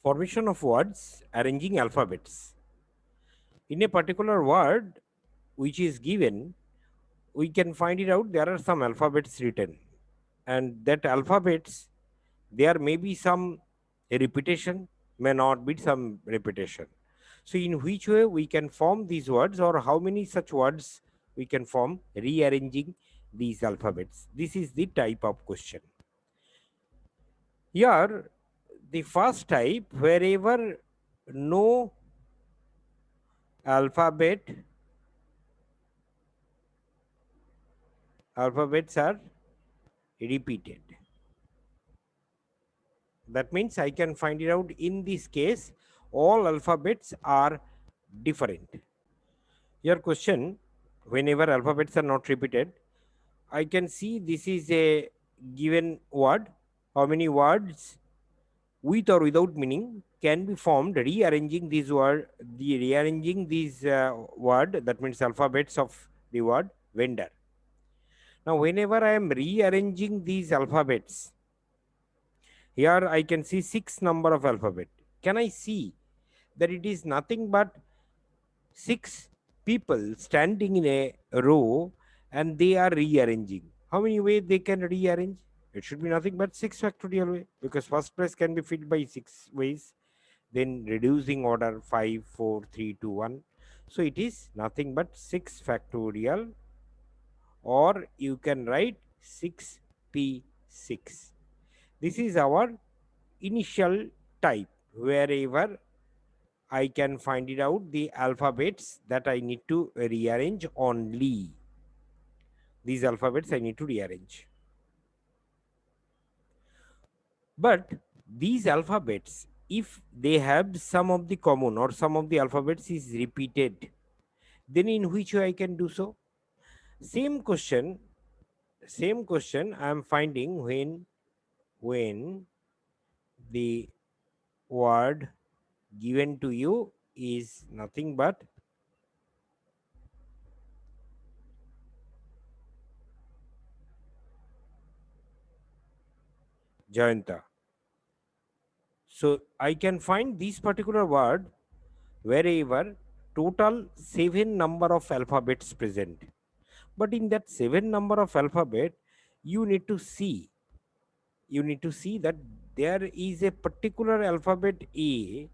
Formation of words, arranging alphabets. In a particular word which is given, we can find it out there are some alphabets written, and that alphabets, there may be some repetition, may not be some repetition. So in which way we can form these words, or how many such words we can form rearranging these alphabets? This is the type of question. Here the first type, wherever no alphabets are repeated. That means I can find it out in this case all alphabets are different. Your question, whenever alphabets are not repeated, I can see this is a given word. How many words with or without meaning can be formed rearranging these word, the rearranging these word, that means alphabets of the word vendor. Now whenever I am rearranging these alphabets, here I can see 6 number of alphabet. Can I see that it is nothing but 6 people standing in a row and they are rearranging? How many ways they can rearrange? It should be nothing but 6 factorial way, because first place can be filled by 6 ways, then reducing order 5, 4, 3, 2, 1. So it is nothing but 6 factorial, or you can write 6p6. This is our initial type, wherever I can find it out the alphabets that I need to rearrange only. These alphabets I need to rearrange. But these alphabets, if they have some of the common or some of the alphabets is repeated, then in which way I can do so? Same question, I am finding when the word given to you is nothing but Jayanta. So I can find this particular word wherever total 7 number of alphabets present. But in that 7 number of alphabet, you need to see, that there is a particular alphabet A,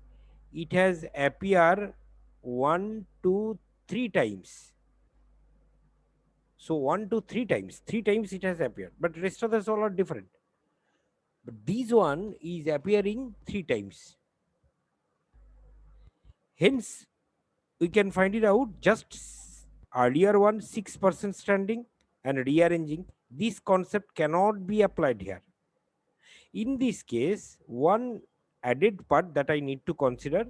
it has appear 1, 2, 3 times. So 1 to 3 times, 3 times it has appeared, but rest of the all are different. But this one is appearing 3 times. Hence, we can find it out just earlier one 6% standing and rearranging. This concept cannot be applied here. In this case, one added part that I need to consider,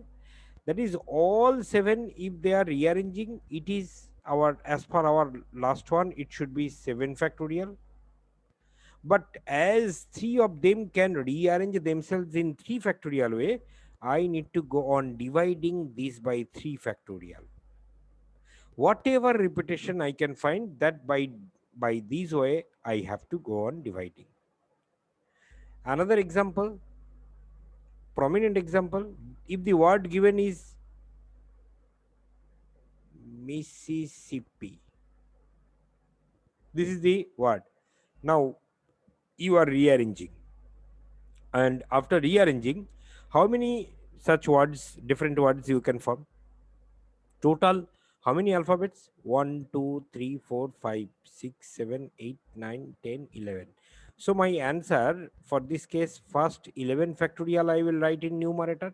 that is all 7, if they are rearranging, it is our, as per our last one, it should be 7 factorial. But as 3 of them can rearrange themselves in 3 factorial way, I need to go on dividing this by 3 factorial. Whatever repetition I can find, that by this way I have to go on dividing. Another example, prominent example, if the word given is Mississippi, this is the word. Now you are rearranging, and after rearranging, how many such words, different words you can form? Total, how many alphabets? 1, 2, 3, 4, 5, 6, 7, 8, 9, 10, 11. So my answer for this case, first 11 factorial I will write in numerator,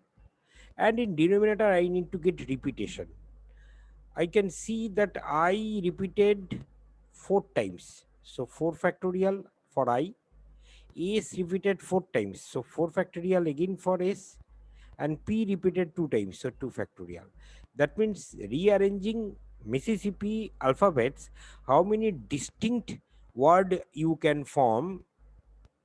and in denominator I need to get repetition. I can see that I repeated 4 times. So 4 factorial for I. S repeated 4 times. So 4 factorial again for S, and P repeated 2 times, so 2 factorial. That means rearranging Mississippi alphabets, how many distinct word you can form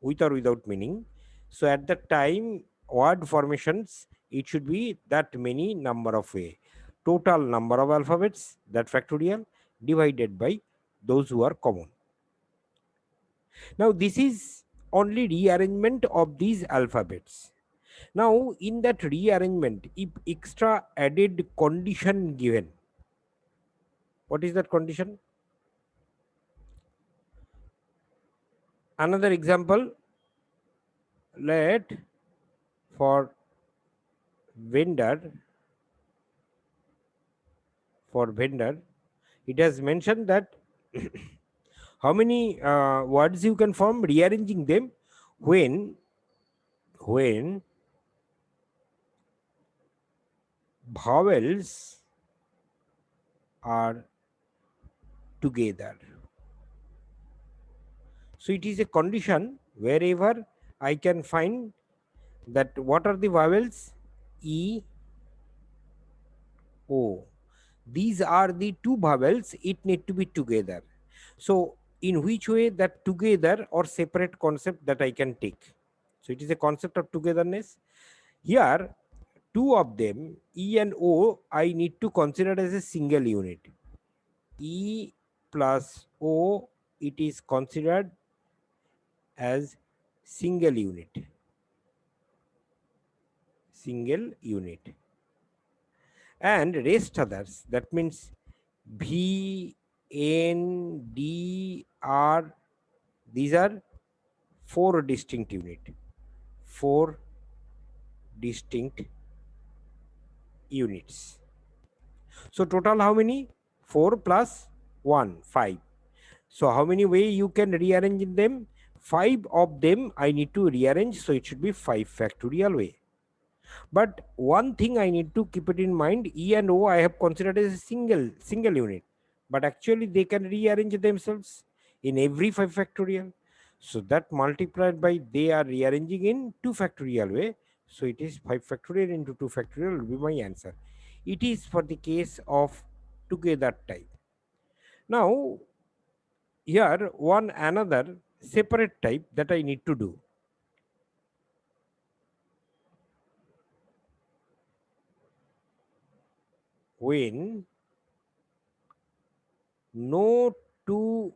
with or without meaning. So at that time, word formations, it should be that many number of way. Total number of alphabets, that factorial, divided by those who are common. Now this is only rearrangement of these alphabets. Now, in that rearrangement, if extra added condition given, what is that condition? Another example, let for vendor, vendor, it has mentioned that how many words you can form rearranging them when when vowels are together. So it is a condition wherever I can find that what are the vowels, e, o. These are the two vowels, it need to be together. So in which way that together or separate concept that I can take? So it is a concept of togetherness. Here two of them, e and o, I need to consider as a single unit. E plus o, it is considered as single unit. Single unit. And rest others, that means v, n, d, r, these are four distinct unit. Four distinct units. So total how many? 4 plus 1, 5. So how many way you can rearrange them? 5 of them I need to rearrange, so it should be 5 factorial way. But one thing I need to keep it in mind, E and O I have considered as a single unit, but actually they can rearrange themselves in every 5 factorial. So that multiplied by they are rearranging in 2 factorial way. So it is 5 factorial into 2 factorial will be my answer. It is for the case of together type. Now here one another separate type that I need to do. When no two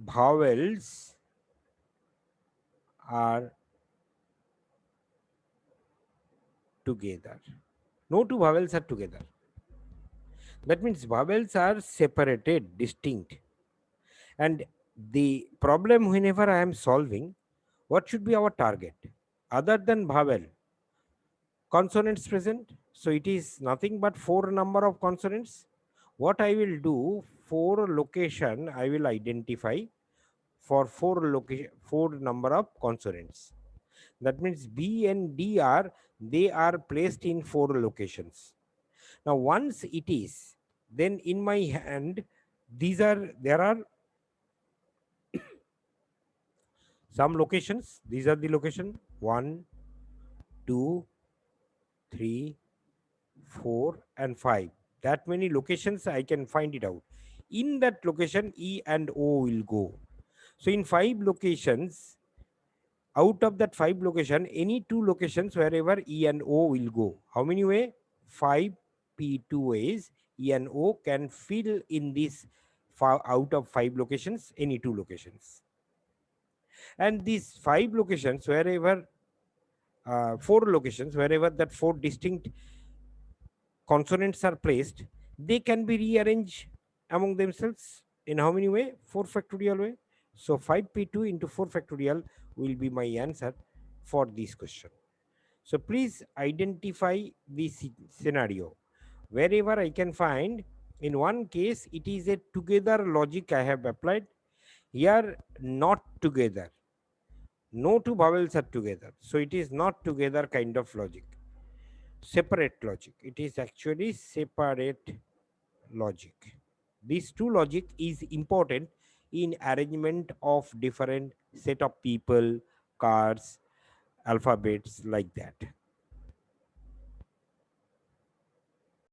vowels are together. No two vowels are together. That means vowels are separated, distinct. And the problem whenever I am solving, what should be our target? Other than vowel, consonants present. So it is nothing but four number of consonants. What I will do, four location I will identify for four number of consonants. That means B and D are, they are placed in four locations. Now once it is, then in my hand, there are some locations. These are the location 1, 2, 3, 4 and 5. That many locations I can find it out. In that location E and O will go. So in 5 locations, out of that 5 location, any 2 locations wherever E and O will go. How many way? 5 P2 ways E and O can fill in this out of 5 locations, any 2 locations. And these 5 locations wherever 4 locations wherever that 4 distinct consonants are placed, they can be rearranged among themselves in how many way? 4 factorial way. So 5p2 into 4 factorial will be my answer for this question. So please identify this scenario. Wherever I can find, in one case it is a together logic I have applied. Here not together. No two vowels are together. So it is not together kind of logic. Separate logic. It is actually separate logic. These two logic is important in arrangement of different set of people, cars, alphabets like that.